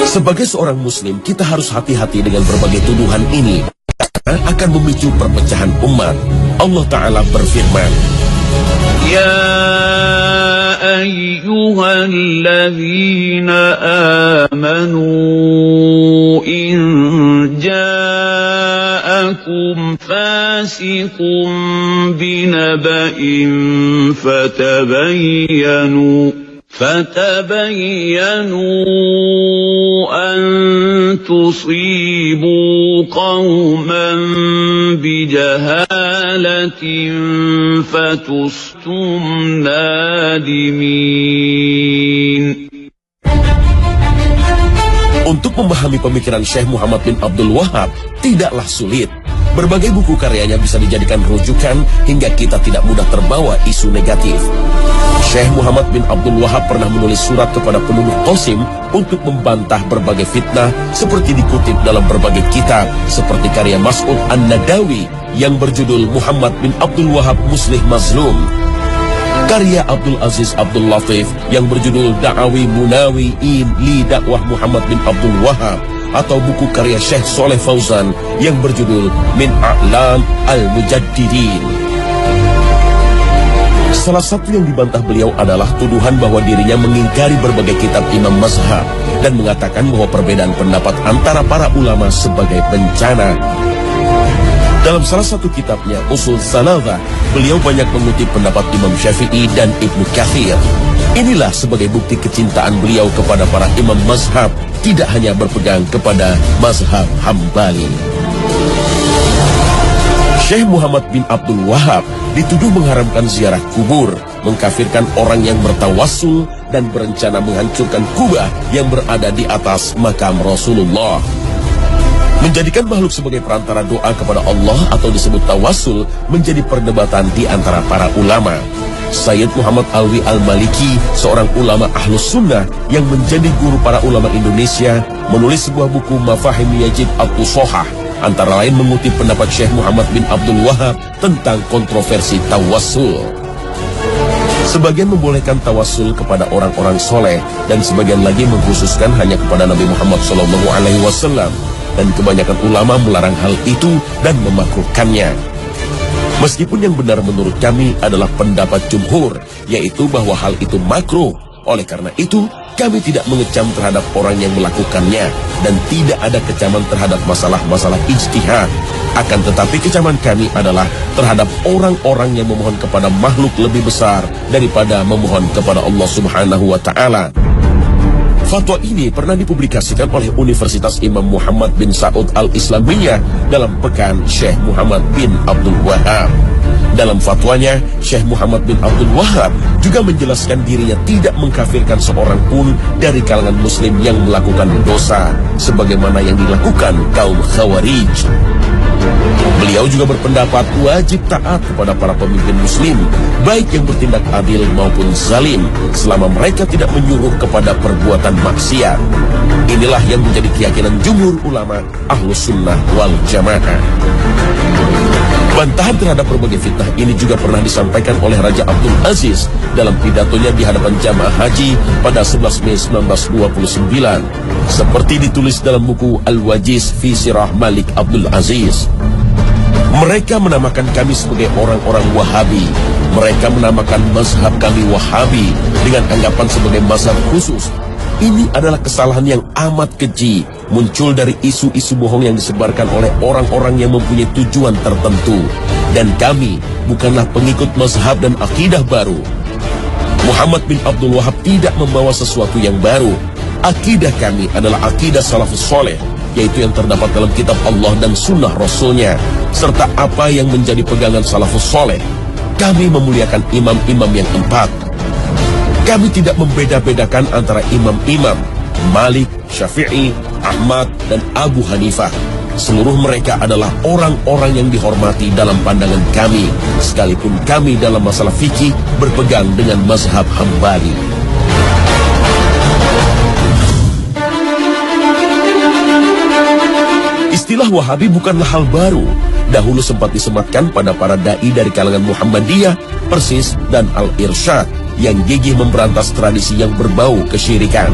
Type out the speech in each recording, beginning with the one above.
Sebagai seorang muslim, kita harus hati-hati dengan berbagai tuduhan ini. Akan memicu perpecahan umat. Allah Ta'ala berfirman, Ya ayyuhalladzina amanu in ja'akum fasiqun binaba'in فتبينوا أن تصيبوا قوما بجهالة فتصبحوا نادمين. Untuk memahami pemikiran Syekh Muhammad bin Abdul Wahab tidaklah sulit. Berbagai buku karyanya bisa dijadikan rujukan hingga kita tidak mudah terbawa isu negatif. Syekh Muhammad bin Abdul Wahab pernah menulis surat kepada penuduh Qasim untuk membantah berbagai fitnah seperti dikutip dalam berbagai kitab seperti karya Mas'ud An-Nadawi yang berjudul Muhammad bin Abdul Wahab Muslih Mazlum, karya Abdul Aziz Abdul Latif yang berjudul Da'awi Munawi'in li Dakwah Muhammad bin Abdul Wahab, atau buku karya Syekh Soleh Fauzan yang berjudul Min A'lam Al-Mujaddidin. Salah satu yang dibantah beliau adalah tuduhan bahwa dirinya mengingkari berbagai kitab imam mazhab dan mengatakan bahwa perbedaan pendapat antara para ulama sebagai bencana. Dalam salah satu kitabnya, Usul Tsalatsa, beliau banyak mengutip pendapat Imam Syafi'i dan Ibnu Katsir. Inilah sebagai bukti kecintaan beliau kepada para imam mazhab, tidak hanya berpegang kepada mazhab Hambali. Syekh Muhammad bin Abdul Wahab dituduh mengharamkan ziarah kubur, mengkafirkan orang yang bertawassul, dan berencana menghancurkan kubah yang berada di atas makam Rasulullah. Menjadikan makhluk sebagai perantara doa kepada Allah atau disebut tawassul menjadi perdebatan di antara para ulama. Sayyid Muhammad Alwi Al-Maliki, seorang ulama Ahlus Sunnah yang menjadi guru para ulama Indonesia, menulis sebuah buku Mafahim Yajib At-Tusohah, antara lain mengutip pendapat Syekh Muhammad bin Abdul Wahab tentang kontroversi tawassul. Sebagian membolehkan tawassul kepada orang-orang soleh, dan sebagian lagi mengkhususkan hanya kepada Nabi Muhammad SAW, dan kebanyakan ulama melarang hal itu dan memakruhkannya. Meskipun yang benar menurut kami adalah pendapat jumhur, yaitu bahwa hal itu makruh. Oleh karena itu, kami tidak mengecam terhadap orang yang melakukannya, dan tidak ada kecaman terhadap masalah-masalah ijtihad. Akan tetapi kecaman kami adalah terhadap orang-orang yang memohon kepada makhluk lebih besar daripada memohon kepada Allah Subhanahu wa Ta'ala. Fatwa ini pernah dipublikasikan oleh Universitas Imam Muhammad bin Saud Al-Islamiyah dalam Pekan Syekh Muhammad bin Abdul Wahab. Dalam fatwanya, Syekh Muhammad bin Abdul Wahab juga menjelaskan dirinya tidak mengkafirkan seorang pun dari kalangan muslim yang melakukan dosa, sebagaimana yang dilakukan kaum Khawarij. Beliau juga berpendapat wajib taat kepada para pemimpin muslim, baik yang bertindak adil maupun zalim, selama mereka tidak menyuruh kepada perbuatan maksiat. Inilah yang menjadi keyakinan jumhur ulama Ahlus Sunnah wal Jamaah. Bantahan terhadap berbagai fitnah ini juga pernah disampaikan oleh Raja Abdul Aziz dalam pidatonya di hadapan jamaah haji pada 11 Mei 1929, seperti ditulis dalam buku Al-Wajiz fi Sirah Malik Abdul Aziz. Mereka menamakan kami sebagai orang-orang Wahabi. Mereka menamakan mazhab kami Wahabi dengan anggapan sebagai mazhab khusus. Ini adalah kesalahan yang amat keji, muncul dari isu-isu bohong yang disebarkan oleh orang-orang yang mempunyai tujuan tertentu. Dan kami bukanlah pengikut mazhab dan akidah baru. Muhammad bin Abdul Wahab tidak membawa sesuatu yang baru. Akidah kami adalah akidah salafus soleh, yaitu yang terdapat dalam kitab Allah dan sunnah Rasulnya, serta apa yang menjadi pegangan salafus soleh. Kami memuliakan imam-imam yang empat. Kami tidak membeda-bedakan antara imam-imam Malik, Syafi'i, Ahmad, dan Abu Hanifah. Seluruh mereka adalah orang-orang yang dihormati dalam pandangan kami, sekalipun kami dalam masalah fikih berpegang dengan mazhab Hambali. Istilah Wahabi bukanlah hal baru. Dahulu sempat disematkan pada para da'i dari kalangan Muhammadiyah, Persis, dan Al-Irsyad yang gigih memberantas tradisi yang berbau kesyirikan.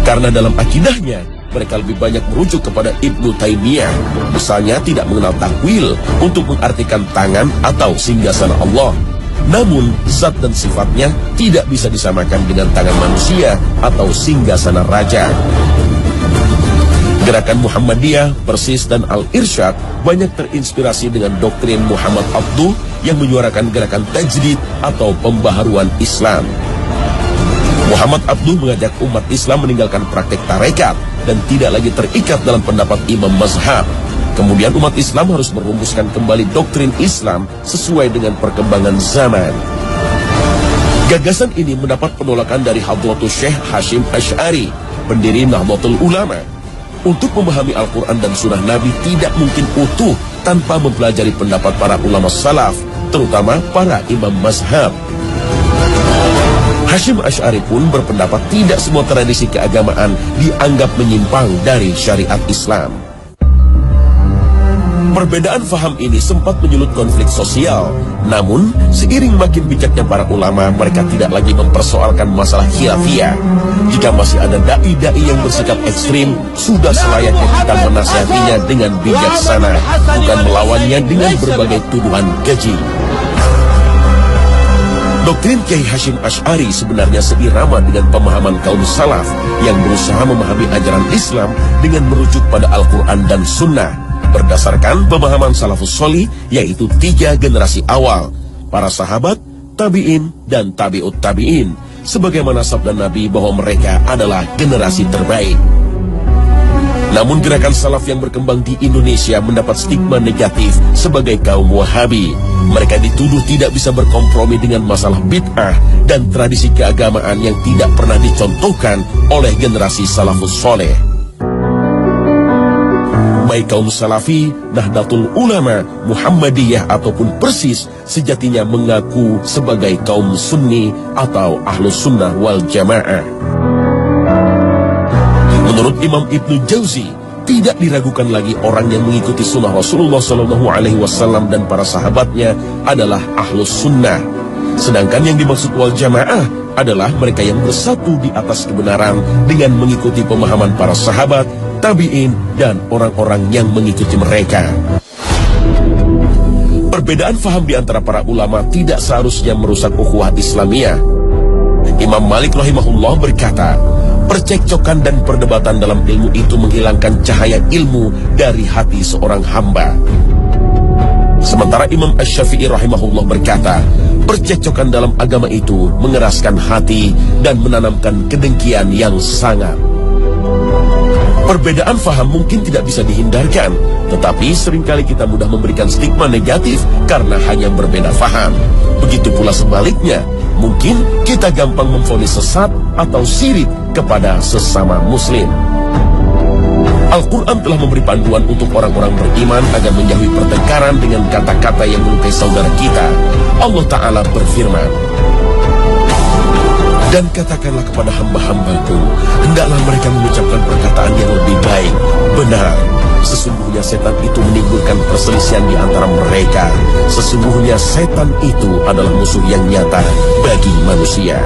Karena dalam akidahnya, mereka lebih banyak merujuk kepada Ibnu Taimiyah. Misalnya tidak mengenal takwil untuk mengartikan tangan atau singgasana Allah. Namun, zat dan sifatnya tidak bisa disamakan dengan tangan manusia atau singgasana raja. Gerakan Muhammadiyah, Persis, dan Al-Irsyad banyak terinspirasi dengan doktrin Muhammad Abduh yang menyuarakan gerakan tajdid atau pembaharuan Islam. Muhammad Abduh mengajak umat Islam meninggalkan praktek tarekat dan tidak lagi terikat dalam pendapat imam mazhab. Kemudian umat Islam harus merumuskan kembali doktrin Islam sesuai dengan perkembangan zaman. Gagasan ini mendapat penolakan dari Hadratus Syekh Hashim Asy'ari, pendiri Nahdlatul Ulama. Untuk memahami Al-Quran dan Sunnah Nabi tidak mungkin utuh tanpa mempelajari pendapat para ulama salaf, terutama para imam mazhab. Hashim Asy'ari pun berpendapat tidak semua tradisi keagamaan dianggap menyimpang dari syariat Islam. Perbedaan faham ini sempat menyulut konflik sosial. Namun, seiring makin bijaknya para ulama, mereka tidak lagi mempersoalkan masalah khilafiyah. Jika masih ada dai-dai yang bersikap ekstrim, sudah selayaknya kita menasihatinya dengan bijaksana, bukan melawannya dengan berbagai tuduhan keji. Doktrin Kiai Hashim Asy'ari sebenarnya seirama dengan pemahaman kaum salaf yang berusaha memahami ajaran Islam dengan merujuk pada Al-Quran dan Sunnah. Berdasarkan pemahaman salafus sholih, yaitu 3 generasi awal, para sahabat, tabi'in, dan tabi'ut tabi'in, sebagaimana sabda Nabi bahwa mereka adalah generasi terbaik. Namun gerakan salaf yang berkembang di Indonesia mendapat stigma negatif sebagai kaum Wahabi. Mereka dituduh tidak bisa berkompromi dengan masalah bid'ah dan tradisi keagamaan yang tidak pernah dicontohkan oleh generasi salafus soleh. Baik kaum Salafi, Nahdlatul Ulama, Muhammadiyah ataupun Persis sejatinya mengaku sebagai kaum Sunni atau Ahlus Sunnah wal Jamaah. Menurut Imam Ibnu Jauzi, tidak diragukan lagi orang yang mengikuti sunnah Rasulullah SAW dan para sahabatnya adalah Ahlus Sunnah. Sedangkan yang dimaksud wal Jamaah adalah mereka yang bersatu di atas kebenaran dengan mengikuti pemahaman para sahabat, tabi'in, dan orang-orang yang mengikuti mereka. Perbedaan faham di antara para ulama tidak seharusnya merusak ukhuwah Islamiyah. Imam Malik rahimahullah berkata, percekcokan dan perdebatan dalam ilmu itu menghilangkan cahaya ilmu dari hati seorang hamba. Sementara Imam Asy-Syafi'i rahimahullah berkata, percekcokan dalam agama itu mengeraskan hati dan menanamkan kedengkian yang sangat. Perbedaan faham mungkin tidak bisa dihindarkan, tetapi seringkali kita mudah memberikan stigma negatif karena hanya berbeda faham. Begitu pula sebaliknya, mungkin kita gampang memvonis sesat atau sirik kepada sesama muslim. Al-Quran telah memberi panduan untuk orang-orang beriman agar menjauhi pertengkaran dengan kata-kata yang melukai saudara kita. Allah Ta'ala berfirman, dan katakanlah kepada hamba-hambaku, hendaklah mereka mengucapkan perkataan yang lebih baik. Benar, sesungguhnya setan itu menimbulkan perselisihan di antara mereka. Sesungguhnya setan itu adalah musuh yang nyata bagi manusia.